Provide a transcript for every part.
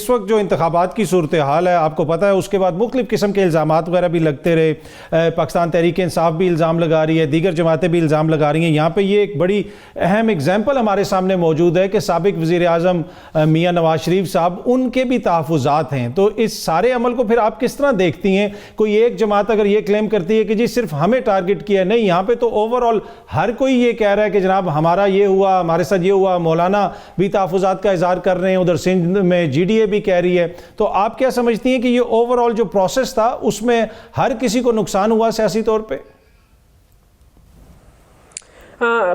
اس وقت جو انتخابات کی صورتحال ہے آپ کو پتہ ہے، اس کے بعد مختلف قسم کے الزامات وغیرہ بھی لگتے رہے، پاکستان تحریک انصاف بھی الزام لگا رہی ہے، دیگر جماعتیں بھی الزام لگا رہی ہیں. یہاں پہ یہ ایک بڑی اہم اگزامپل ہمارے سامنے موجود ہے کہ سابق وزیر اعظم میاں نواز شریف صاحب، ان کے بھی تحفظات ہیں. تو اس سارے عمل کو پھر آپ کس طرح دیکھتی ہیں؟ کوئی ایک جماعت اگر یہ کلیم کرتی ہے کہ جی صرف ہمیں ٹارگٹ کیا، نہیں، یہاں پہ تو اوور آل ہر کوئی یہ کہہ رہا ہے کہ جناب ہمارا یہ ہوا، ہمارے ساتھ یہ ہوا. مولانا بھی تحفظات کا اظہار کر رہے ہیں، ادھر سندھ میں جی ڈی اے بھی کہہ رہی ہے. تو آپ کیا سمجھتی ہیں کہ یہ اوور آل جو پروسیس تھا اس میں ہر کسی کو نقصان ہوا سیاسی طور پہ؟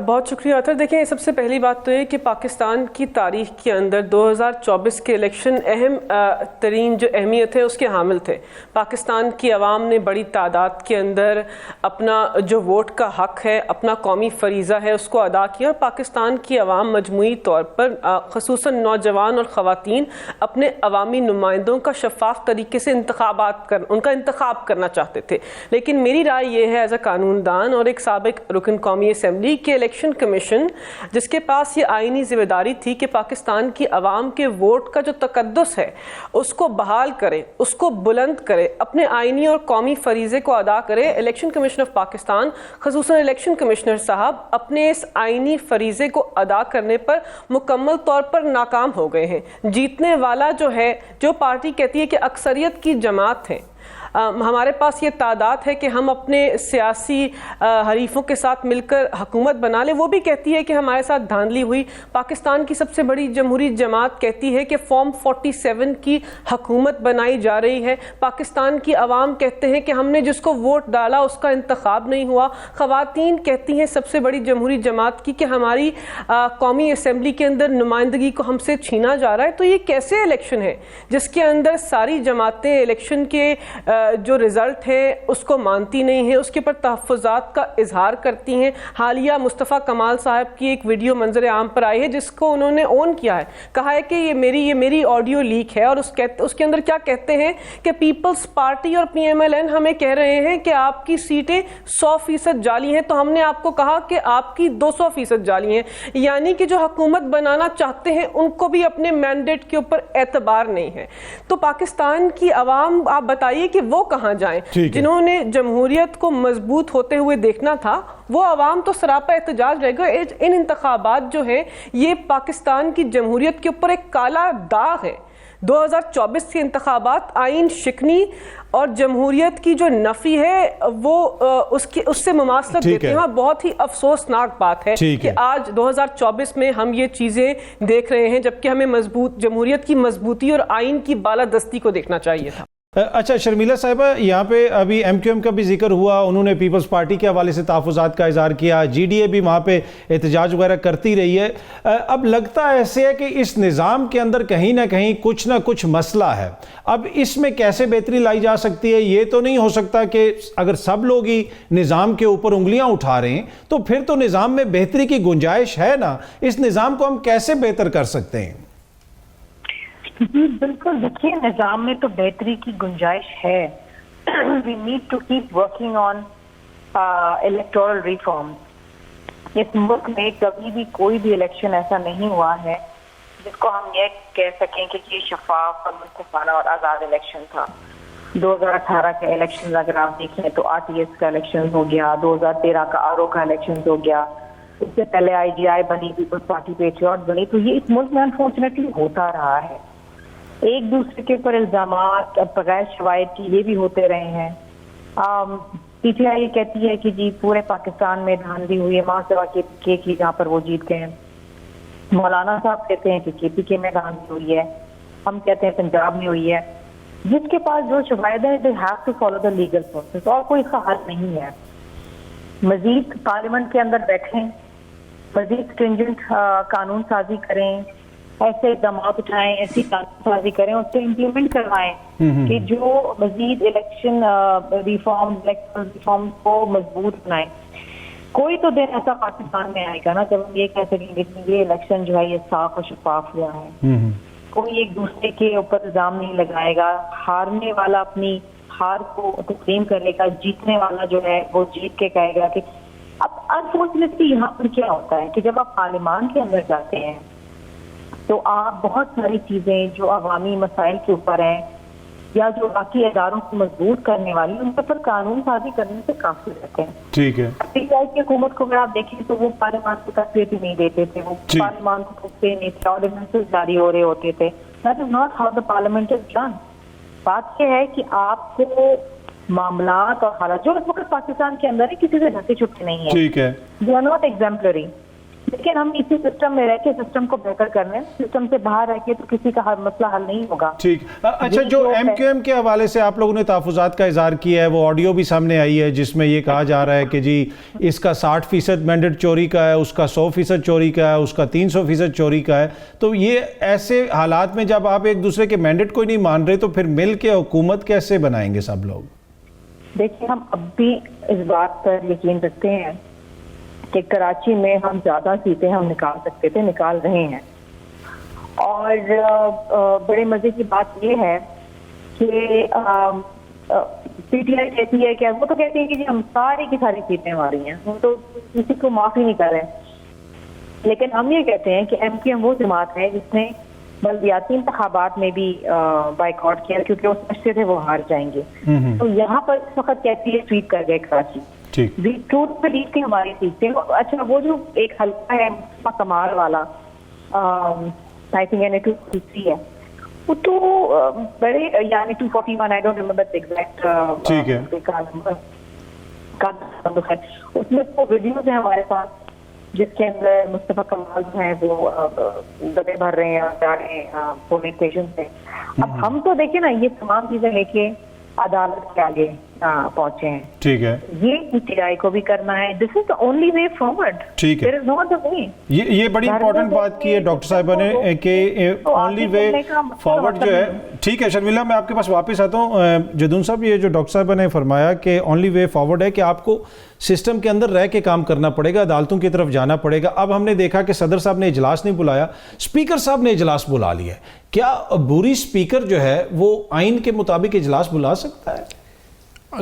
بہت شکریہ عطر. دیکھیں، سب سے پہلی بات تو یہ کہ پاکستان کی تاریخ کے اندر 2024 کے الیکشن اہم ترین جو اہمیت ہے اس کے حامل تھے. پاکستان کی عوام نے بڑی تعداد کے اندر اپنا جو ووٹ کا حق ہے، اپنا قومی فریضہ ہے، اس کو ادا کیا. اور پاکستان کی عوام مجموعی طور پر خصوصاً نوجوان اور خواتین اپنے عوامی نمائندوں کا شفاف طریقے سے ان کا انتخاب کرنا چاہتے تھے. لیکن میری رائے یہ ہے ایز اے قانون دان اور ایک سابق رکن قومی اسمبلی کہ الیکشن کمیشن، جس کے پاس یہ آئینی ذمہ داری تھی کہ پاکستان کی عوام کے ووٹ کا جو تقدس ہے اس کو بحال کرے، اس کو بلند کرے، اپنے آئینی اور قومی فریضے کو ادا کرے. الیکشن کمیشن آف پاکستان، خصوصاً الیکشن کمشنر صاحب، اپنے اس آئینی فریضے کو ادا کرنے پر مکمل طور پر ناکام ہو گئے ہیں. جیتنے والا جو ہے، جو پارٹی کہتی ہے کہ اکثریت کی جماعت ہے، ہمارے پاس یہ تعداد ہے کہ ہم اپنے سیاسی حریفوں کے ساتھ مل کر حکومت بنا لیں، وہ بھی کہتی ہے کہ ہمارے ساتھ دھاندلی ہوئی. پاکستان کی سب سے بڑی جمہوری جماعت کہتی ہے کہ فارم 47 کی حکومت بنائی جا رہی ہے. پاکستان کی عوام کہتے ہیں کہ ہم نے جس کو ووٹ ڈالا اس کا انتخاب نہیں ہوا. خواتین کہتی ہیں سب سے بڑی جمہوری جماعت کی کہ ہماری قومی اسمبلی کے اندر نمائندگی کو ہم سے چھینا جا رہا ہے. تو یہ کیسے الیکشن ہے جس کے اندر ساری جماعتیں الیکشن کے جو رزلٹ ہے اس کو مانتی نہیں ہیں، اس کے پر تحفظات کا اظہار کرتی ہیں. حالیہ مصطفیٰ کمال صاحب کی ایک ویڈیو منظر عام پر آئی ہے جس کو انہوں نے اون کیا ہے، کہا ہے کہ یہ میری آڈیو لیک ہے. اور اس کے اندر کیا کہتے ہیں کہ پیپلز پارٹی اور پی ایم ایل این ہمیں کہہ رہے ہیں کہ آپ کی سیٹیں 100% جعلی ہیں، تو ہم نے آپ کو کہا کہ آپ کی 200% جعلی ہیں. یعنی کہ جو حکومت بنانا چاہتے ہیں ان کو بھی اپنے مینڈیٹ کے اوپر اعتبار نہیں ہے. تو پاکستان کی عوام، آپ بتائیے کہ وہ کہاں جائیں؟ جنہوں نے جمہوریت کو مضبوط ہوتے ہوئے دیکھنا تھا وہ عوام تو سراپا احتجاج رہے گا. ان انتخابات جو ہیں یہ پاکستان کی جمہوریت کے اوپر ایک کالا داغ ہے. 2024 کے انتخابات آئین شکنی اور جمہوریت کی جو نفی ہے وہ اس سے مماثلت دیتے ہیں. بہت ہی افسوسناک بات ہے کہ آج 2024 میں ہم یہ چیزیں دیکھ رہے ہیں جبکہ ہمیں جمہوریت کی مضبوطی اور آئین کی بالادستی کو دیکھنا چاہیے تھا. اچھا شرمیلا صاحبہ، یہاں پہ ابھی ایم کیو ایم کا بھی ذکر ہوا، انہوں نے پیپلز پارٹی کے حوالے سے تحفظات کا اظہار کیا، جی ڈی اے بھی وہاں پہ احتجاج وغیرہ کرتی رہی ہے. اب لگتا ایسے ہے کہ اس نظام کے اندر کہیں نہ کہیں کچھ نہ کچھ مسئلہ ہے. اب اس میں کیسے بہتری لائی جا سکتی ہے؟ یہ تو نہیں ہو سکتا کہ اگر سب لوگ ہی نظام کے اوپر انگلیاں اٹھا رہے ہیں تو پھر تو نظام میں بہتری کی گنجائش ہے نا. اس نظام کو ہم کیسے بہتر کر سکتے ہیں؟ جی بالکل، دیکھیے نظام میں تو بہتری کی گنجائش ہے. We need to keep working on electoral reform. اس ملک میں کبھی بھی کوئی بھی الیکشن ایسا نہیں ہوا ہے جس کو ہم یہ کہہ سکیں کہ یہ شفاف اور منصفانہ اور آزاد الیکشن تھا. 2018 کے الیکشن اگر آپ دیکھیں تو آر ٹی ایس کا الیکشن ہو گیا، 2013 کا آر او کا الیکشن ہو گیا، اس سے پہلے آئی جی آئی بنی، پیپلز پارٹی پیٹریوٹ بنی. تو یہ اس ملک میں انفارچونیٹلی ہوتا رہا ہے. ایک دوسرے کے اوپر الزامات بغیر شواہد کی یہ بھی ہوتے رہے ہیں. پی ٹی آئی یہ کہتی ہے کہ جی پورے پاکستان میں دھاندلی ہوئی ہے، ماں سوا کے کی جہاں پر وہ جیت گئے ہیں. مولانا صاحب کہتے ہیں کہ کے پی کے میں دھاندلی ہوئی ہے، ہم کہتے ہیں پنجاب میں ہوئی ہے. جس کے پاس جو شواہد ہے they have to follow the legal process، اور کوئی اس کا حل نہیں ہے. مزید پارلیمنٹ کے اندر بیٹھیں، مزید اسٹرنجنٹ قانون سازی کریں، ایسے اقدامات اٹھائیں، ایسی قانون سازی کریں، اس سے امپلیمنٹ کروائیں کہ جو مزید الیکشن ریفارم کو مضبوط بنائیں. کوئی تو دن ایسا پاکستان میں آئے گا نا جب ہم یہ کہہ سکیں گے کہ یہ الیکشن جو ہے یہ صاف اور شفاف ہوا ہے. کوئی ایک دوسرے کے اوپر الزام نہیں لگائے گا، ہارنے والا اپنی ہار کو تسلیم کرے گا، جیتنے والا جو ہے وہ جیت کے کہے گا کہ اب انفارچونیٹلی یہاں پر کیا ہوتا ہے کہ جب آپ پارلیمان کے اندر جاتے ہیں تو آپ بہت ساری چیزیں جو عوامی مسائل کے اوپر ہیں یا جو باقی اداروں کو مضبوط کرنے والی ان پر قانون سازی کرنے سے کافی رہتے ہیں. ٹھیک ہے. پی ٹی آئی کی حکومت کو اگر آپ دیکھیں تو وہ پارلیمان کو تصویر بھی نہیں دیتے تھے, وہ پارلیمان کو پوچھتے نہیں تھے, آرڈیننسز جاری ہو رہے ہوتے تھے. That is not how the parliament is done. بات یہ ہے کہ آپ کو معاملات اور حالات جو اس وقت پاکستان کے اندر ہے کسی سے ڈھکے چھپے نہیں ہیں. ٹھیک ہے. They are not exemplary. لیکن ہم اسی سسٹم میں رہ کے سسٹم کو بہتر کر رہے ہیں. سسٹم سے باہر رہ کے تو کسی کا مسئلہ حل نہیں ہوگا. ٹھیک. اچھا, جو ایم کیو ایم کے حوالے سے آپ لوگوں نے تحفظات کا اظہار کیا ہے, وہ آڈیو بھی سامنے آئی ہے جس میں یہ کہا جا رہا ہے کہ جی اس کا 60% مینڈیٹ چوری کا ہے, اس کا 100% چوری کا ہے, اس کا 300% چوری کا ہے. تو یہ ایسے حالات میں جب آپ ایک دوسرے کے مینڈیٹ کو ہی نہیں مان رہے تو پھر مل کے حکومت کیسے بنائیں گے سب لوگ؟ دیکھیں, ہم اب بھی اس بات پر یقین رکھتے ہیں کہ کراچی میں ہم زیادہ سیٹیں ہم نکال سکتے تھے, نکال رہے ہیں. اور بڑے مزے کی بات یہ ہے کہ پی ٹی آئی کہتی ہے کہ وہ تو کہتے ہیں کہ جی ہم ساری کی ساری سیٹیں ہماری ہیں, ہم تو کسی کو معافی نہیں کر رہے. لیکن ہم یہ کہتے ہیں کہ ایم کیو ایم وہ جماعت ہے جس نے بلدیاتی انتخابات میں بھی بائیکاٹ کیا کیونکہ وہ سمجھتے تھے وہ ہار جائیں گے. تو یہاں پر اس وقت کہتی ہے سویپ کر گئے کراچی. ٹوٹ پہ لیڈ تھی ہماری سیٹیں. اچھا, وہ جو ایک حلقہ ہے مصطفیٰ کمال والا, آئی تھنک یعنی 243 ہے, وہ تو بڑے یعنی 241 I don't remember the exact. ٹھیک ہے. اس میں وہ ویڈیوز ہیں ہمارے پاس جس کے اندر مصطفیٰ کمال جو ہیں وہ دبے بھر رہے ہیں اور جا رہے ہیں پولنگ اسٹیشن سے. اب ہم تو دیکھیں نا یہ تمام چیزیں لے کے عدالت کے آگے پہنچے ہیں. ٹھیک ہے. یہ پی ٹی آئی کو بھی کرنا ہے. دس از دا اونلی وے فارورڈ. ٹھیک ہے. دیر از ناٹ اے وے. یہ بڑی امپورٹنٹ بات کی ہے ڈاکٹر صاحبہ نے کہ اونلی وے فارورڈ جو ہے. ٹھیک ہے شرمیلا, میں آپ کے پاس واپس آتا ہوں. جدون صاحب, یہ جو ڈاکٹر صاحبہ نے فرمایا کہ اونلی وے فارورڈ ہے کہ آپ کو سسٹم کے اندر رہ کے کام کرنا پڑے گا, عدالتوں کی طرف جانا پڑے گا. اب ہم نے دیکھا کہ صدر صاحب نے اجلاس نہیں بلایا, اسپیکر صاحب نے اجلاس بلا لیا ہے. کیا عبوری اسپیکر جو ہے وہ آئین کے مطابق اجلاس بلا سکتا ہے؟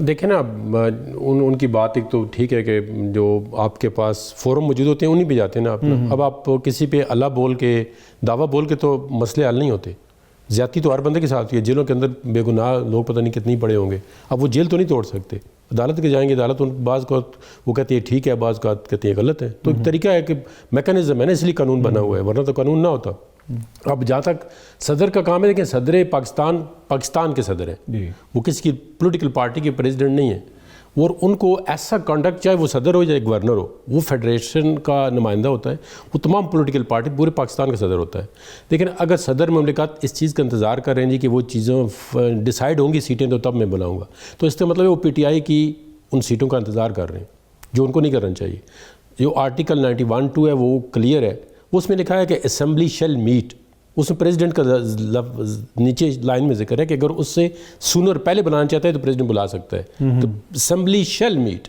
دیکھیں نا, ان کی بات ایک تو ٹھیک ہے کہ جو آپ کے پاس فورم موجود ہوتے ہیں انہیں پہ جاتے ہیں نا آپ. اب آپ کسی پہ اللہ بول کے دعویٰ بول کے تو مسئلے حل نہیں ہوتے. زیادتی تو ہر بندے کے ساتھ ہوئی ہے. جیلوں کے اندر بے گناہ لوگ پتہ نہیں کتنی پڑے ہوں گے. اب وہ جیل تو نہیں توڑ سکتے, عدالت کے جائیں گے. عدالت بعض کو وہ کہتی ہے ٹھیک ہے, بعض کا کہتی ہے غلط ہے. تو ایک طریقہ ہے کہ میکانزم ہے نا, اس لیے قانون بنا ہوا ہے, ورنہ تو قانون نہ ہوتا. اب جہاں تک صدر کا کام ہے, دیکھیں صدر پاکستان کے صدر ہیں, وہ کسی کی پولیٹیکل پارٹی کے پریزیڈنٹ نہیں ہیں. اور ان کو ایسا کنڈکٹ, چاہے وہ صدر ہو چاہے گورنر ہو, وہ فیڈریشن کا نمائندہ ہوتا ہے. وہ تمام پولیٹیکل پارٹی پورے پاکستان کا صدر ہوتا ہے. لیکن اگر صدر مملکت اس چیز کا انتظار کر رہے ہیں جی کہ وہ چیزیں ڈیسائیڈ ہوں گی سیٹیں تو تب میں بلاؤں گا, تو اس کا مطلب ہے وہ پی ٹی آئی کی ان سیٹوں کا انتظار کر رہے ہیں جو ان کو نہیں کرنا چاہیے. جو آرٹیکل 91(2) ہے وہ کلیئر ہے. اس میں لکھا ہے کہ اسمبلی شیل میٹ. اس میں پریزیڈنٹ کا نیچے لائن میں ذکر ہے کہ اگر اس سے سونر پہلے بلانا چاہتا ہے تو پریزیڈنٹ بلا سکتا ہے. تو اسمبلی شیل میٹ,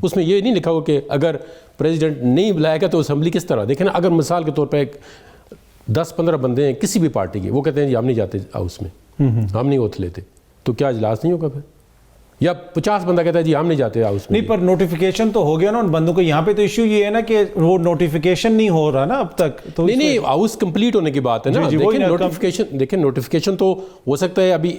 اس میں یہ نہیں لکھا ہوا کہ اگر پریزیڈنٹ نہیں بلائے گا تو اسمبلی کس طرح. دیکھیں نا, اگر مثال کے طور پہ 10-15 بندے ہیں کسی بھی پارٹی کے, وہ کہتے ہیں جی ہم نہیں جاتے ہاؤس میں, ہم نہیں اوتھ لیتے, تو کیا اجلاس نہیں ہوگا پھر؟ یا 50 بندہ کہتا ہے جی ہم نہیں جاتے ہاؤس میں. نہیں, پر نوٹیفیکیشن تو ہو گیا نا ان بندوں کو. یہاں پہ تو ایشو یہ ہے نا کہ وہ نوٹیفیکیشن نہیں ہو رہا نا اب تک. تو نہیں, ہاؤس کمپلیٹ ہونے کی بات ہے نا. دیکھیں نوٹیفیکیشن تو ہو سکتا ہے. ابھی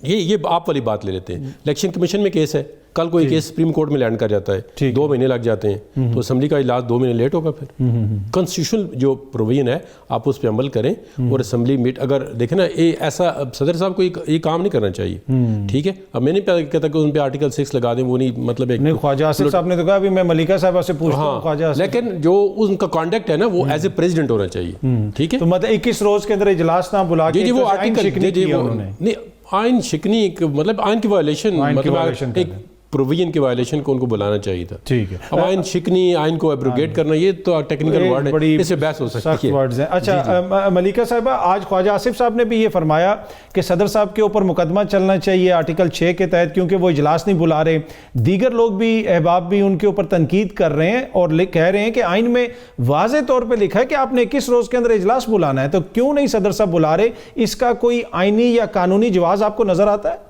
یہ آپ والی بات لے لیتے ہیں. الیکشن کمیشن میں کیس ہے, کل کوئی کیس سپریم کورٹ میں لینڈ کر جاتا ہے, 2 مہینے لگ جاتے ہیں, تو اسمبلی کا اجلاس 2 مہینے لیٹ ہوگا. پھر کانسٹیٹیوشنل جو پروویژن ہے آپ اس پہ عمل کریں اور اسمبلی میٹ. اگر دیکھیں نا, ایسا صدر صاحب کو یہ کام نہیں کرنا چاہیے. ٹھیک ہے, اب میں نہیں کہتا کہ ان پہ آرٹیکل 6 لگا دیں, وہ نہیں مطلب ہے. خواجہ آصف صاحب نے تو کہا ابھی میں ملکہ صاحبہ سے پوچھتا ہوں خواجہ آصف, لیکن جو ان کا کانڈکٹ ہے نا وہ ایز اے پریزیڈنٹ ہونا چاہیے. ٹھیک ہے, تو مطلب 21 روز کے اندر اجلاس نہ بلا کے وہ آرٹیکل آئین شکنی, مطلب آئین کی وائلیشن, مطلب ایک پروویژن کی وائلیشن کو ان کو بلانا چاہیے تھا. ٹھیک ہے, اب آئین شکنی, آئین کو ایبروگیٹ کرنا, یہ تو ٹیکنیکل ورڈ ہے, اس سے بحث ہو سکتی ہے. اچھا ملکہ صاحبہ, آج خواجہ آصف صاحب نے بھی یہ فرمایا کہ صدر صاحب کے اوپر مقدمہ چلنا چاہیے آرٹیکل 6 کے تحت, کیونکہ وہ اجلاس نہیں بلا رہے. دیگر لوگ بھی, احباب بھی ان کے اوپر تنقید کر رہے ہیں اور کہہ رہے ہیں کہ آئین میں واضح طور پہ لکھا ہے کہ آپ نے 21 روز کے اندر اجلاس بلانا ہے, تو کیوں نہیں صدر صاحب بلا رہے؟ اس کا کوئی آئینی یا قانونی جواز آپ کو نظر آتا ہے؟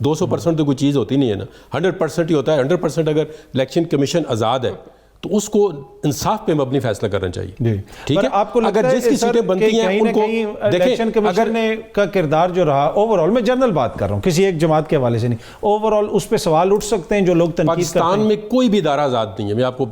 200% تو کوئی چیز ہوتی نہیں ہے نا, 100% ہی ہوتا ہے. 100% اگر الیکشن کمیشن آزاد ہے تو اس کو انصاف پہ مبنی فیصلہ کرنا چاہیے. ٹھیک ہے, اگر جس کی سیٹیں بنتی ہیں ان کو الیکشن کمیشن کا کردار جو رہا اوور آل, میں جنرل بات کر رہا ہوں, کسی ایک جماعت کے حوالے سے نہیں, اوور آل اس پہ سوال اٹھ سکتے ہیں جو لوگ تنقید کرتے ہیں. پاکستان میں کوئی بھی ادارہ آزاد نہیں ہے. میں آپ کو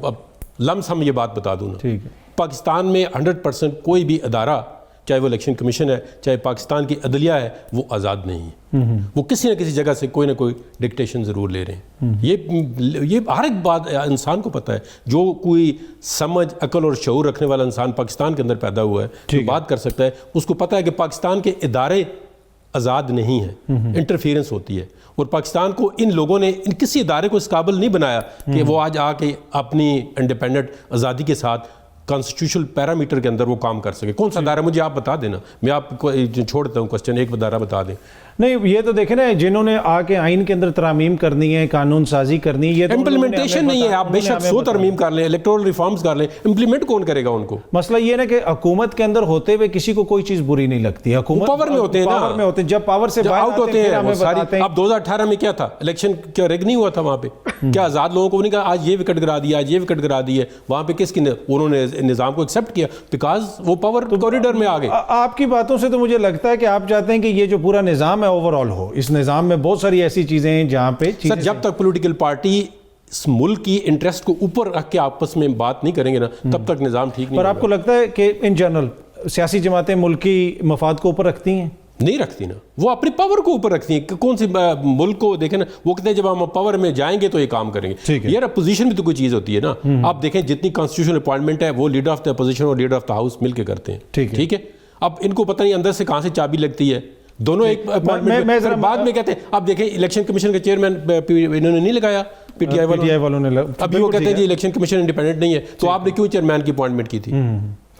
لمس ہم یہ بات بتا دوں نا, پاکستان میں 100% کوئی بھی ادارہ, چاہے وہ الیکشن کمیشن ہے, چاہے پاکستان کی عدلیہ ہے, وہ آزاد نہیں ہے. وہ کسی نہ کسی جگہ سے کوئی نہ کوئی ڈکٹیشن ضرور لے رہے ہیں. یہ ہر ایک بات انسان کو پتہ ہے. جو کوئی سمجھ, عقل اور شعور رکھنے والا انسان پاکستان کے اندر پیدا ہوا ہے, جو بات کر سکتا ہے, اس کو پتہ ہے کہ پاکستان کے ادارے آزاد نہیں ہیں, انٹرفیرنس ہوتی ہے. اور پاکستان کو ان لوگوں نے کسی ادارے کو اس قابل نہیں بنایا کہ وہ آج آ کے اپنی انڈیپینڈنٹ آزادی کے ساتھ کانسٹیٹیوشنل پیرامیٹر کے اندر وہ کام کر سکے. کون سا ادارہ مجھے آپ بتا دینا, میں آپ کو چھوڑ دیتا ہوں کوسچن, ایک ادارہ بتا دیں. نہیں, یہ تو دیکھیں نا, جنہوں نے آ کے آئین کے اندر ترامیم کرنی ہے, قانون سازی کرنی ہے, یہ تو امپلیمنٹیشن نہیں ہے. آپ بے شک 100 ترمیم کر لیں, الیکٹورل ریفارمز کر لیں, امپلیمنٹ کون کرے گا ان کو؟ مسئلہ یہ ہے کہ حکومت کے اندر ہوتے ہوئے کسی کو کوئی چیز بری نہیں لگتی. حکومت پاور میں ہوتے ہیں نا, پاور میں ہوتے ہیں, جب پاور سے آؤٹ ہوتے ہیں وہ ساری. اب 2018 میں کیا تھا, الیکشن کیا ریگ نہیں ہوا تھا وہاں پہ؟ کیا آزاد لوگوں کو نہیں کہا آج یہ وکٹ گرا دیا, آج یہ وکٹ گرا دی ہے؟ وہاں پہ کس کی انہوں نے نظام کو ایکسیپٹ کیا بیکاز وہ پاور کوریڈور میں آ گئے. آپ کی باتوں سے تو مجھے لگتا ہے کہ آپ چاہتے ہیں کہ یہ جو پورا نظام ہے اوور آل ہو. اس نظام میں بہت ساری ایسی چیزیں ہیں جہاں پہ سر جب تک پولیٹیکل پارٹی اس ملک کی انٹرسٹ کو اوپر رکھ کے آپس میں بات نہیں کریں گے نا, تب تک نظام ٹھیک نہیں. پر آپ کو لگتا ہے کہ ان جنرل سیاسی جماعتیں ملکی مفاد کو اوپر رکھتی ہیں؟ نہیں رکھتی نا, وہ اپنی پاور کو اوپر رکھتی ہیں. کون سی ملک کو دیکھیں نا, وہ کہتے ہیں جب ہم پاور میں جائیں گے تو یہ کام کریں گے. یار اپوزیشن بھی تو کوئی چیز ہوتی ہے نا. آپ دیکھیں جتنی کانسٹیٹیوشنل اپوائنٹمنٹ ہے وہ لیڈر آف دا اپوزیشن اور لیڈر آف دا ہاؤس مل کے کرتے ہیں. ٹھیک ہے, اب ان کو پتہ نہیں اندر سے کہاں سے چابی لگتی ہے. دونوں ایک اپوائنٹمنٹ بعد میں کہتے ہیں. آپ دیکھیں الیکشن کمیشن کا چیئرمین انہوں نے نہیں لگایا, پی ٹی آئی والوں نے. ابھی وہ کہتے ہیں جی الیکشن کمیشن انڈیپینڈنٹ نہیں ہے, تو آپ نے کیوں چیئرمین کی اپوائنٹمنٹ کی تھی؟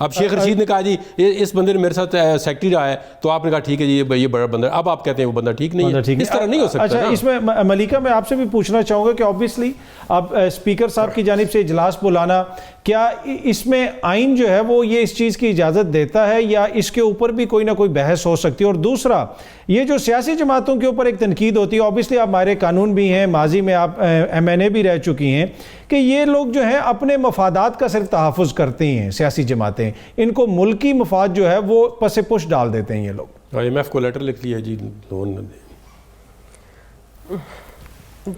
اب شیخ رشید نے کہا جی اس بندے نے میرے ساتھ سیکٹری رہا ہے, تو آپ نے کہا ٹھیک ہے جی یہ بڑا بندہ. اب آپ کہتے ہیں وہ بندہ ٹھیک نہیں ہے. اس طرح نہیں ہو سکتا. اچھا, اس میں ملیکہ میں آپ سے بھی پوچھنا چاہوں گا کہ آبویسلی اب اسپیکر صاحب کی جانب سے اجلاس بلانا, کیا اس میں آئین جو ہے وہ یہ اس چیز کی اجازت دیتا ہے یا اس کے اوپر بھی کوئی نہ کوئی بحث ہو سکتی ہے؟ اور دوسرا, یہ جو سیاسی جماعتوں کے اوپر ایک تنقید ہوتی ہے, آبویسلی آپ ماہر قانون بھی ہیں, ماضی میں آپ MNA بھی رہ چکی ہیں, کہ یہ لوگ جو ہیں اپنے مفادات کا صرف تحفظ کرتے ہیں. سیاسی جماعتیں ان کو ملکی مفاد جو ہے وہ پس پش ڈال دیتے ہیں. یہ لوگ IMF کو لیٹر لکھ لیا جی لون نہ دیں.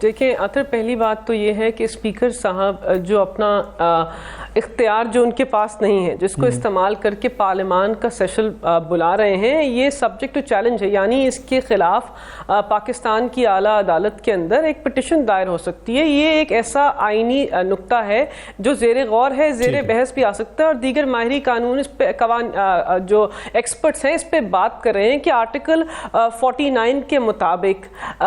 دیکھیں آخر پہلی بات تو یہ ہے کہ اسپیکر صاحب جو اپنا اختیار جو ان کے پاس نہیں ہے, جس کو استعمال کر کے پارلیمان کا سیشن بلا رہے ہیں, یہ سبجیکٹ ٹو چیلنج ہے. یعنی اس کے خلاف پاکستان کی اعلیٰ عدالت کے اندر ایک پٹیشن دائر ہو سکتی ہے. یہ ایک ایسا آئینی نقطہ ہے جو زیر غور ہے, زیر بحث بھی آ سکتا ہے, اور دیگر ماہری قانون اس پہ جو ایکسپرٹس ہیں اس پہ بات کر رہے ہیں کہ آرٹیکل 49 کے مطابق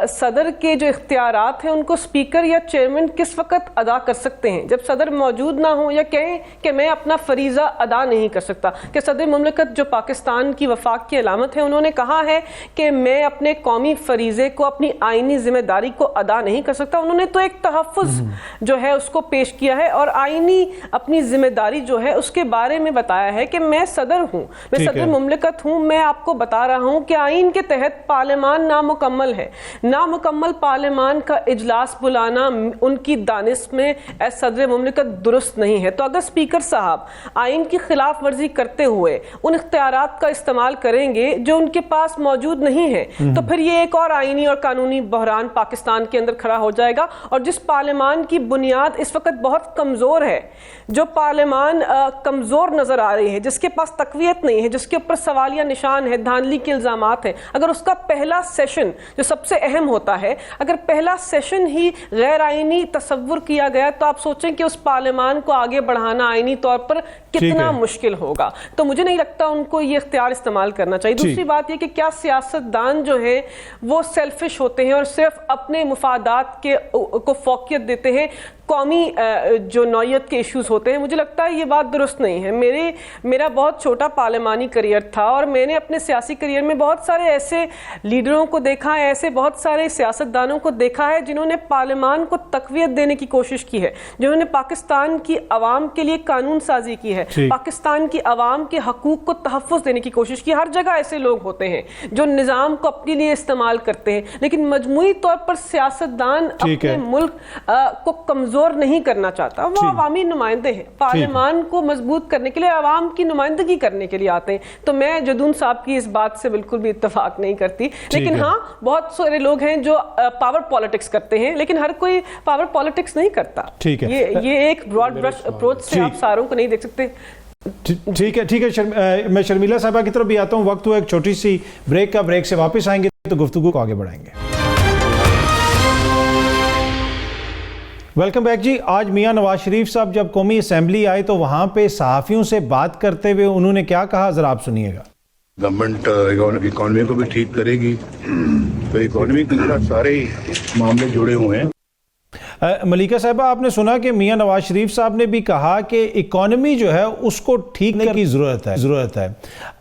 صدر کے جو اختیارات ہیں ان کو اسپیکر یا چیئرمین کس وقت ادا کر سکتے ہیں, جب صدر موجود نہ ہو یا کہیں کہ میں اپنا فریضہ ادا نہیں کر سکتا. کہ صدر مملکت جو پاکستان کی وفاق کی علامت ہے, انہوں نے کہا ہے کہ میں اپنے قومی فریضے کو, اپنی آئینی ذمہ داری کو ادا نہیں کر سکتا. انہوں نے تو ایک تحفظ جو ہے اس کو پیش کیا ہے, اور آئینی اپنی ذمہ داری جو ہے اس کے بارے میں بتایا ہے کہ میں صدر ہوں, میں صدر مملکت ہوں, میں آپ کو بتا رہا ہوں کہ آئین کے تحت پارلیمان نامکمل ہے. نامکمل پارلیمان کا اجلاس بلانا ان کی دانش میں ایز صدر مملکت درست نہیں ہے. تو اگر اسپیکر صاحب آئین کی خلاف ورزی کرتے ہوئے ان اختیارات کا استعمال کریں گے جو ان کے پاس موجود نہیں ہے, تو پھر یہ ایک اور آئینی اور قانونی بحران پاکستان کے اندر کھڑا ہو جائے گا. اور جس پارلیمان کی بنیاد اس وقت بہت کمزور ہے, جو پارلیمان کمزور نظر آ رہی ہے, جس کے پاس تقویت نہیں ہے, جس کے اوپر سوالیہ نشان ہے, دھاندلی کے الزامات ہیں, اگر اس کا پہلا سیشن جو سب سے اہم ہوتا ہے, اگر پہلا سیشن ہی غیر آئینی تصور کیا گیا, تو آپ سوچیں کہ اس پارلیمان کو آگے بڑھانا آئینی طور پر کتنا مشکل ہوگا. تو مجھے نہیں لگتا ان کو یہ اختیار استعمال کرنا چاہیے. دوسری بات یہ کہ کیا سیاستدان جو ہیں وہ سیلفش ہوتے ہیں اور صرف اپنے مفادات کو فوقیت دیتے ہیں. قومی جو نوعیت کے ایشوز ہوتے ہیں، مجھے لگتا ہے یہ بات درست نہیں ہے۔ میرا بہت چھوٹا پارلیمانی کریئر تھا اور میں نے اپنے سیاسی کریئر میں بہت سارے ایسے لیڈروں کو دیکھا ہے، ایسے بہت سارے سیاستدانوں کو دیکھا ہے جنہوں نے پارلیمان کو تقویت دینے کی کوشش کی ہے، جنہوں نے پاکستان کی عوام کے لیے قانون سازی کی ہے، پاکستان کی عوام کے حقوق کو تحفظ دینے کی کوشش کی۔ ہر جگہ ایسے لوگ ہوتے ہیں جو نظام کو اپنے لیے استعمال کرتے ہیں، لیکن مجموعی طور پر سیاستدان اپنے ملک کو کمزور نہیں کرنا چاہتا۔ وہ عوامی نمائندے ہیں، پارلیمان کو مضبوط کرنے کے لیے، عوام کی نمائندگی کرنے کے لیے آتے ہیں۔ تو میں جدون صاحب کی اس بات سے بالکل بھی اتفاق نہیں کرتی، لیکن ہاں بہت سارے لوگ ہیں جو پاور پالیٹکس کرتے ہیں، لیکن ہر کوئی پاور پالیٹکس نہیں کرتا۔ یہ ایک براڈ برش اپروچ سے آپ ساروں کو نہیں دیکھ سکتے۔ ٹھیک ہے، میں شرمیلا صاحبہ کی طرف بھی آتا ہوں۔ وقت ہوا ایک چھوٹی سی بریک کا، بریک سے واپس آئیں گے تو گفتگو کو آگے بڑھائیں گے۔ ویلکم بیک جی۔ آج میاں نواز شریف صاحب جب قومی اسمبلی آئے تو وہاں پہ صحافیوں سے بات کرتے ہوئے انہوں نے کیا کہا، ذرا آپ سنیے گا۔ گورنمنٹ اکانومی کو بھی ٹھیک کرے گی، تو اکانومی کے ساتھ سارے معاملے جڑے ہوئے ہیں۔ ملیکہ صاحبہ، آپ نے سنا کہ میاں نواز شریف صاحب نے بھی کہا کہ اکانومی جو ہے اس کو ٹھیک کرنے کی ضرورت ہے۔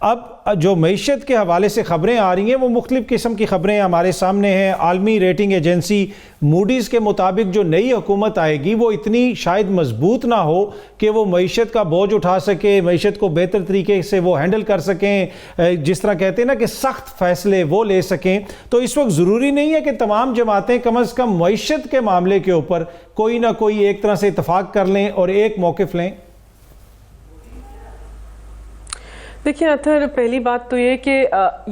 اب جو معیشت کے حوالے سے خبریں آ رہی ہیں وہ مختلف قسم کی خبریں ہمارے سامنے ہیں۔ عالمی ریٹنگ ایجنسی موڈیز کے مطابق جو نئی حکومت آئے گی وہ اتنی شاید مضبوط نہ ہو کہ وہ معیشت کا بوجھ اٹھا سکے، معیشت کو بہتر طریقے سے وہ ہینڈل کر سکیں، جس طرح کہتے ہیں نا کہ سخت فیصلے وہ لے سکیں۔ تو اس وقت ضروری نہیں ہے کہ تمام جماعتیں کم از کم معیشت کے معاملے کے اوپر کوئی نہ کوئی ایک طرح سے اتفاق کر لیں اور ایک موقف لیں؟ دیکھیں اطہر، پہلی بات تو یہ کہ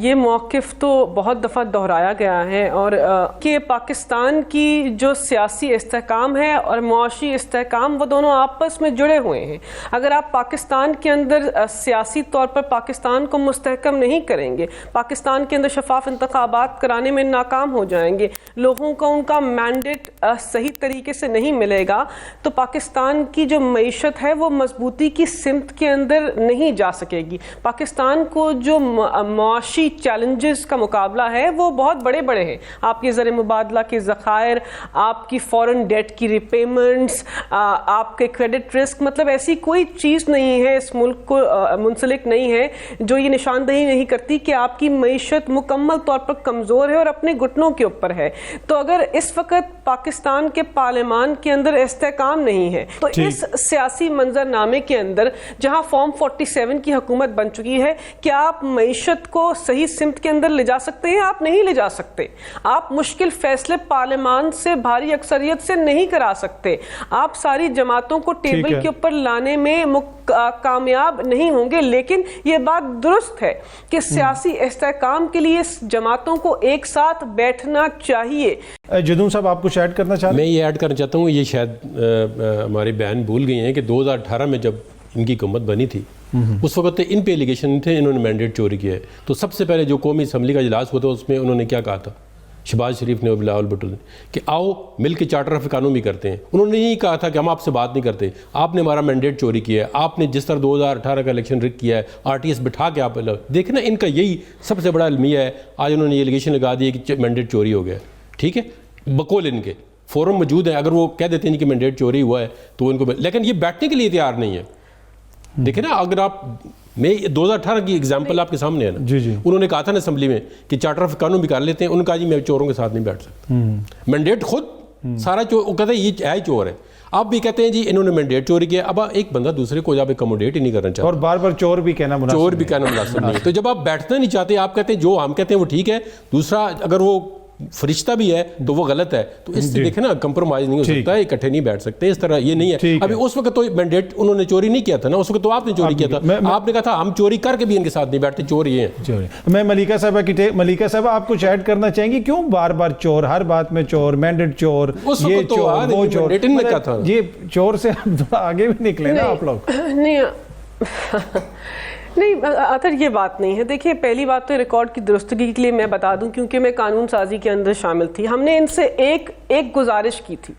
یہ موقف تو بہت دفعہ دہرایا گیا ہے، اور کہ پاکستان کی جو سیاسی استحکام ہے اور معاشی استحکام وہ دونوں آپس میں جڑے ہوئے ہیں۔ اگر آپ پاکستان کے اندر سیاسی طور پر پاکستان کو مستحکم نہیں کریں گے، پاکستان کے اندر شفاف انتخابات کرانے میں ناکام ہو جائیں گے، لوگوں کو ان کا مینڈیٹ صحیح طریقے سے نہیں ملے گا، تو پاکستان کی جو معیشت ہے وہ مضبوطی کی سمت کے اندر نہیں جا سکے گی۔ پاکستان کو جو معاشی چیلنجز کا مقابلہ ہے وہ بہت بڑے بڑے ہیں۔ آپ کے زر مبادلہ کے ذخائر، آپ کی فورن ڈیٹ کی ریپیمنٹس، آپ کے کریڈٹ رسک، مطلب ایسی کوئی چیز نہیں ہے اس ملک کو منسلک نہیں ہے جو یہ نشاندہی نہیں کرتی کہ آپ کی معیشت مکمل طور پر کمزور ہے اور اپنے گھٹنوں کے اوپر ہے۔ تو اگر اس وقت پاکستان کے پارلیمان کے اندر استحکام نہیں ہے تو اس سیاسی منظرنامے کے اندر جہاں فارم 47 کی حکومت بن چکی ہے، کیا آپ معیشت کو صحیح سمت کے اندر لے جا سکتے ہیں؟ آپ نہیں لے جا سکتے۔ آپ مشکل فیصلے پارلیمان سے بھاری اکثریت سے نہیں کرا سکتے۔ آپ ساری جماعتوں کو ٹیبل کے اوپر لانے میں کامیاب نہیں ہوں گے، لیکن یہ بات درست ہے کہ سیاسی استحکام کے لیے جماعتوں کو ایک ساتھ بیٹھنا چاہیے۔ جدون صاحب آپ کچھ ایڈ کرنا چاہتے ہیں؟ میں یہ ایڈ کرنا چاہتا ہوں، یہ شاید ہمارے بیان بھول گئی ہیں کہ 2018 میں جب ان کی حکومت بنی تھی اس وقت ان پہ ایلیگیشن تھے انہوں نے مینڈیٹ چوری کیا ہے۔ تو سب سے پہلے جو قومی اسمبلی کا اجلاس ہوا تھا اس میں انہوں نے کیا کہا تھا، شہباز شریف نے اور بلاول بھٹو نے، کہ آؤ مل کے چارٹر آف اکانومی کرتے ہیں۔ انہوں نے یہی کہا تھا کہ ہم آپ سے بات نہیں کرتے، آپ نے ہمارا مینڈیٹ چوری کیا ہے، آپ نے جس طرح 2018 کا الیکشن رک کیا ہے، RTS بٹھا کے آپ دیکھیں نا، ان کا یہی سب سے بڑا المیہ ہے۔ آج انہوں نے یہ ایلیگیشن لگا دی کہ مینڈیٹ چوری ہو گیا، ٹھیک ہے، بقول ان کے فورم موجود ہیں، اگر وہ کہہ دیتے ہیں کہ مینڈیٹ چوری ہوا ہے تو ان کو، لیکن یہ بیٹھنے کے لیے تیار نہیں ہے۔ دیکھیں نا، اگر آپ، میں 2018 کی ایگزامپل آپ کے سامنے ہے نا، انہوں نے کہا تھا نا اسمبلی میں کہ چارٹر آف اکانومی کر لیتے ہیں، انہوں نے کہا جی میں چوروں کے ساتھ نہیں بیٹھ سکتا۔ مینڈیٹ خود سارا وہ کہتے ہیں یہ ہے چور ہے، آپ بھی کہتے ہیں جی انہوں نے مینڈیٹ چوری کیا۔ اب ایک بندہ دوسرے کو جب اکوموڈیٹ ہی نہیں کرنا چاہتا، اور بار بار چور بھی کہنا مناسب نہیں ہے، تو جب آپ بیٹھنا نہیں چاہتے، آپ کہتے ہیں جو ہم کہتے ہیں وہ ٹھیک ہے، دوسرا اگر وہ فرشتہ بھی ہے تو وہ غلط ہے، تو اس سے دیکھیں نا کمپرومائز نہیں ہو سکتا ہے، اکٹھے نہیں بیٹھ سکتے، اس طرح یہ نہیں ہے۔ ابھی اس وقت تو مینڈیٹ انہوں نے چوری نہیں کیا تھا نا، اس وقت تو آپ نے چوری کیا تھا، آپ نے کہا تھا ہم چوری کر کے بھی ان کے ساتھ نہیں بیٹھتے، چور یہ ہیں۔ میں ملیکہ صاحبہ آپ کچھ ایڈ کرنا چاہیں گی، کیوں بار بار چور، ہر بات میں چور، مینڈیٹ چور، یہ چور وہ چور، یہ چور سے تھوڑا آگے بھی نکلے نا آپ لوگ؟ نہیں اطہر، یہ بات نہیں ہے۔ دیکھیں پہلی بات تو ریکارڈ کی درستگی کے لیے میں بتا دوں، کیونکہ میں قانون سازی کے اندر شامل تھی، ہم نے ان سے ایک گزارش کی تھی۔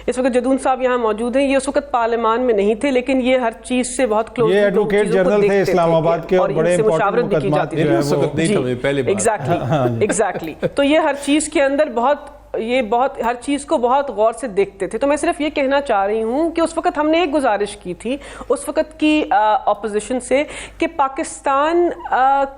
اس وقت جدون صاحب یہاں موجود ہیں، یہ اس وقت پارلیمان میں نہیں تھے، لیکن یہ ہر چیز سے بہت کلوز، یہ ایڈوکیٹ جنرل تھے اسلام آباد کے اور بڑے مشاورت بھی کی جاتی تھی۔ ایگزیکٹلی، تو یہ ہر چیز کے اندر بہت یہ بہت ہر چیز کو بہت غور سے دیکھتے تھے. تو میں صرف یہ کہنا چاہ رہی ہوں کہ اس وقت ہم نے ایک گزارش کی تھی اس وقت کی اپوزیشن سے کہ پاکستان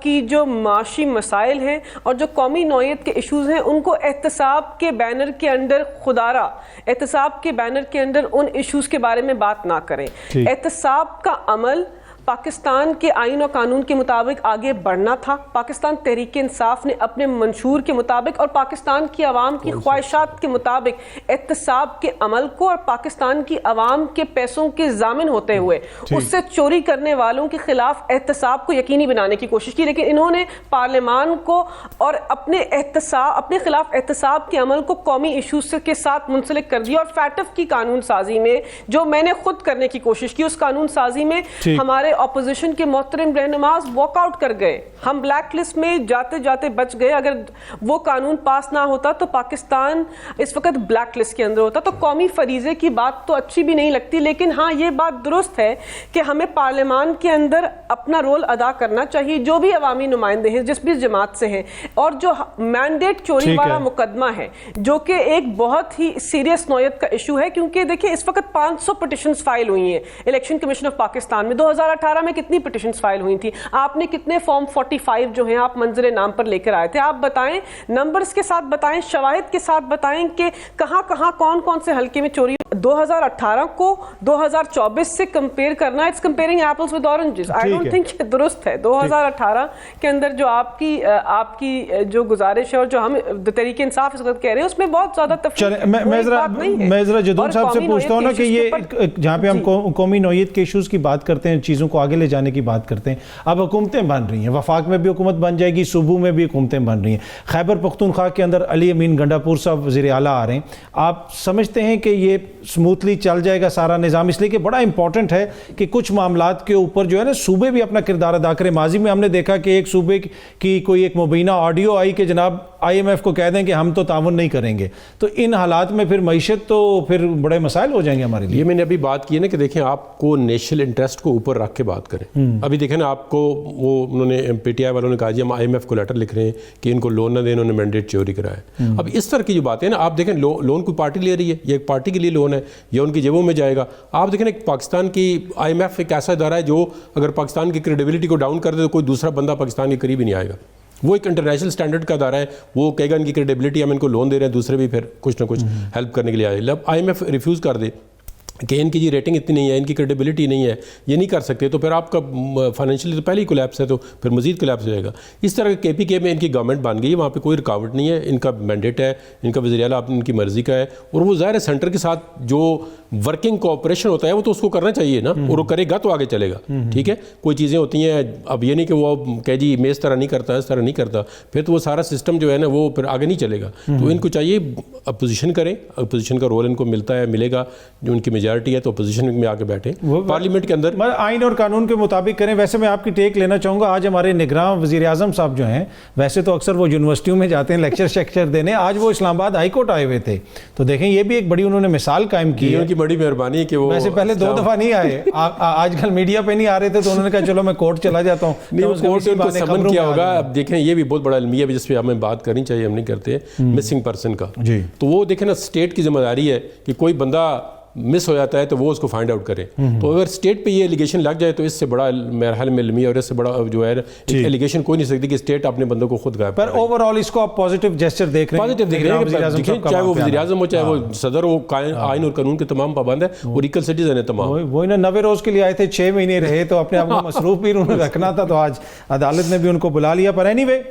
کی جو معاشی مسائل ہیں اور جو قومی نوعیت کے ایشوز ہیں ان کو احتساب کے بینر کے اندر خدارہ احتساب کے بینر کے اندر ان ایشوز کے بارے میں بات نہ کریں. احتساب کا عمل پاکستان کے آئین و قانون کے مطابق آگے بڑھنا تھا. پاکستان تحریک انصاف نے اپنے منشور کے مطابق اور پاکستان کی عوام کی خواہشات کے مطابق احتساب کے عمل کو اور پاکستان کی عوام کے پیسوں کے ضامن ہوتے ہوئے اس سے چوری کرنے والوں کے خلاف احتساب کو یقینی بنانے کی کوشش کی. لیکن انہوں نے پارلیمان کو اور اپنے خلاف احتساب کے عمل کو قومی ایشوز کے ساتھ منسلک کر دیا اور فیٹف کی قانون سازی میں جو میں نے خود کرنے کی کوشش کی اس قانون سازی میں ہمارے اپوزیشن کے محترم رہنماز واک آؤٹ کر گئے. ہم بلیک لسٹ میں جاتے جاتے بچ گئے. اگر وہ قانون پاس نہ ہوتا تو پاکستان اس وقت بلیک لسٹ کے اندر ہوتا. تو قومی فریضے کی بات تو اچھی بھی نہیں لگتی, لیکن ہاں یہ بات درست ہے کہ ہمیں پارلیمان کے اندر اپنا رول ادا کرنا چاہیے. جو بھی عوامی نمائندے ہیں جس بھی جماعت سے ہیں, اور جو مینڈیٹ چوری والا مقدمہ ہے جو کہ ایک بہت ہی سیریس نوعیت کا ایشو ہے, کیونکہ دیکھیں اس وقت 500 پٹیشنز فائل ہوئی ہیں الیکشن کمیشن آف پاکستان میں. 2018 میں کتنی پٹیشنز فائل ہوئی تھی؟ آپ نے کتنے فارم 45 جو ہیں آپ منظر نام پر لے کر آئے تھے؟ آپ بتائیں, نمبرز کے ساتھ بتائیں, شواہد کے ساتھ بتائیں کہ کہاں کہاں کون کون سے حلقے میں چوری. 2018 کو 2024 سے کمپیئر کرنا, it's comparing apples with oranges. I don't think یہ درست ہے. 2018 کے اندر جو آپ کی جو گزارش ہے اور جو ہم تحریک انصاف اس وقت کہہ رہے ہیں اس میں بہت زیادہ تفصیل میں ذرا جدون صاحب سے پوچھتا ہوں نا کہ یہ جہاں پہ ہم قومی نوعیت کے ایشوز کی بات کرتے ہیں, چیزوں کو آگے لے جانے کی بات کرتے ہیں, اب حکومتیں بن رہی ہیں, وفاق میں بھی حکومت بن جائے گی, صوبوں میں بھی حکومتیں بن رہی ہیں. خیبر پختونخوا کے اندر علی امین گنڈاپور صاحب وزیر اعلیٰ آ رہے ہیں. آپ سمجھتے ہیں کہ یہ سموتھلی چل جائے گا سارا نظام؟ اس لیے کہ بڑا امپورٹنٹ ہے کہ کچھ معاملات کے اوپر جو ہے نا صوبے بھی اپنا کردار ادا کریں. ماضی میں ہم نے دیکھا کہ ایک صوبے کی کوئی ایک مبینہ آڈیو آئی کہ جناب IMF کو کہہ دیں کہ ہم تو تعاون نہیں کریں گے, تو ان حالات میں پھر معیشت تو پھر بڑے مسائل ہو جائیں گے ہمارے لیے. یہ میں نے ابھی بات کی ہے نا کہ دیکھیں آپ کو نیشنل انٹرسٹ کو اوپر رکھ کے بات کریں. ابھی دیکھیں نا آپ کو وہ انہوں نے PTI والوں نے کہا جی ہم IMF کو لیٹر لکھ رہے ہیں کہ ان کو لون نہ دیں, انہوں نے مینڈیٹ چوری کرا ہے. اب اس طرح کی جو باتیں نا, آپ دیکھیں لون کوئی پارٹی لے رہی ہے, یہ ایک پارٹی کے لیے لون ہے, یا ان کی جیبوں میں جائے گا. آپ دیکھیں نا پاکستان کی IMF ایک ایسا ادارہ ہے جو اگر پاکستان کی کریڈیبلٹی کو ڈاؤن کر دے تو کوئی دوسرا بندہ پاکستان کے قریب ہی نہیں آئے گا. وہ ایک انٹرنیشنل سٹینڈرڈ کا ادارہ ہے, وہ کہے گا ان کی کریڈیبلٹی, ہم ان کو لون دے رہے ہیں, دوسرے بھی پھر کچھ نہ کچھ ہیلپ کرنے کے لیے آئے. جب IMF ریفیوز کر دے کہ ان کی جی ریٹنگ اتنی نہیں ہے, ان کی کریڈیبلٹی نہیں ہے, یہ نہیں کر سکتے, تو پھر آپ کا فائنینشلی تو پہلے ہی کولیپس ہے, تو پھر مزید کولیپس ہو جائے گا. اس طرح KPK میں ان کی گورنمنٹ بن گئی ہے, وہاں پہ کوئی رکاوٹ نہیں ہے, ان کا مینڈیٹ ہے, ان کا وزیر اعلیٰ ان کی مرضی کا ہے, اور وہ ظاہر ہے سینٹر کے ساتھ جو ورکنگ کوآپریشن ہوتا ہے وہ تو اس کو کرنا چاہیے نا, اور وہ کرے گا تو آگے چلے گا. ٹھیک ہے, کوئی چیزیں ہوتی ہیں, اب یہ نہیں کہ وہ کہ جی میں اس طرح نہیں کرتا, اس طرح نہیں کرتا, پھر تو وہ سارا سسٹم جو ہے نا وہ پھر آگے نہیں چلے گا. تو ان کو چاہیے اپوزیشن کریں, اپوزیشن کا رول ان کو ملتا ہے, ملے گا, جو ان کی میجارٹی ہے تو اپوزیشن میں آ کے بیٹھے پارلیمنٹ کے اندر آئین اور قانون کے مطابق کریں. ویسے میں آپ کی ٹیک لینا چاہوں گا, آج ہمارے نگراں وزیر اعظم صاحب جو ہیں ویسے تو اکثر وہ یونیورسٹیوں میں جاتے ہیں لیکچر دینے, آج وہ اسلام آباد ہائی کورٹ آئے ہوئے تھے, تو دیکھیں یہ بھی ایک بڑی انہوں نے مثال قائم کی ہے. ان کی بڑی مہربانی ہے کہ وہ ویسے پہلے 2 دفعہ نہیں آئے, آج کل میڈیا پہ نہیں آ رہے تھے, تو انہوں نے کہا چلو میں کورٹ چلا جاتا ہوں. نہیں, وہ کورٹ سے ان کو سمن کیا ہوگا. اب دیکھیں یہ بھی بہت بڑا المیہ ہے جس پہ ہمیں بات کرنی چاہیے, ہم نہیں کرتے, مسنگ پرسن کا. تو وہ دیکھیں نا اسٹیٹ کی ذمہ داری ہے کہ کوئی بندہ مس ہو جاتا ہے تو وہ اس کو فائنڈ آؤٹ کرے. تو اگر اسٹیٹ پہ یہ ایلیگیشن لگ جائے تو اس سے بڑا میرے خیال میں المیہ اور اس سے بڑا جو ہے ایلیگیشن کوئی نہیں سکتی کہ اسٹیٹ اپنے بندوں کو خود غائب. پر اوور آل اس کو آپ پازیٹیو جیسچر دیکھ رہے ہیں, پازیٹیو دیکھ رہے ہیں, چاہے وہ وزیر اعظم ہو, چاہے وہ صدر ہو, آئین اور قانون کے تمام پابند ہیں اور ایکل سٹیزن ہیں تمام. وہی نا 90 روز کے لیے آئے تھے, 6 مہینے رہے, تو اپنے آپ کو مصروف بھی انہوں نے رکھنا تھا, تو آج عدالت نے بھی ان کو بلا لیا. پر اینی وے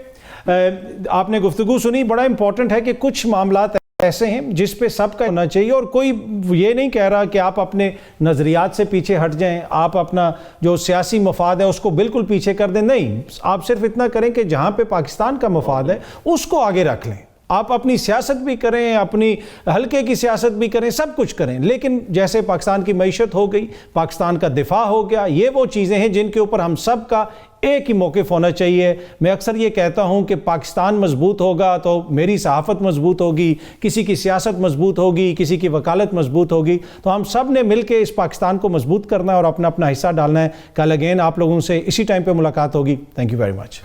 آپ نے گفتگو سنی, بڑا امپورٹنٹ ہے کہ کچھ معاملات ایسے ہیں جس پہ سب کا ہونا چاہیے, اور کوئی یہ نہیں کہہ رہا کہ آپ اپنے نظریات سے پیچھے ہٹ جائیں, آپ اپنا جو سیاسی مفاد ہے اس کو بالکل پیچھے کر دیں. نہیں, آپ صرف اتنا کریں کہ جہاں پہ پاکستان کا مفاد ہے اس کو آگے رکھ لیں. آپ اپنی سیاست بھی کریں, اپنی حلقے کی سیاست بھی کریں, سب کچھ کریں, لیکن جیسے پاکستان کی معیشت ہو گئی, پاکستان کا دفاع ہو گیا, یہ وہ چیزیں ہیں جن کے اوپر ہم سب کا ایک ہی موقف ہونا چاہیے. میں اکثر یہ کہتا ہوں کہ پاکستان مضبوط ہوگا تو میری صحافت مضبوط ہوگی, کسی کی سیاست مضبوط ہوگی, کسی کی وکالت مضبوط ہوگی, تو ہم سب نے مل کے اس پاکستان کو مضبوط کرنا ہے اور اپنا حصہ ڈالنا ہے. کل اگین آپ لوگوں سے اسی ٹائم پہ ملاقات ہوگی. Thank you very much.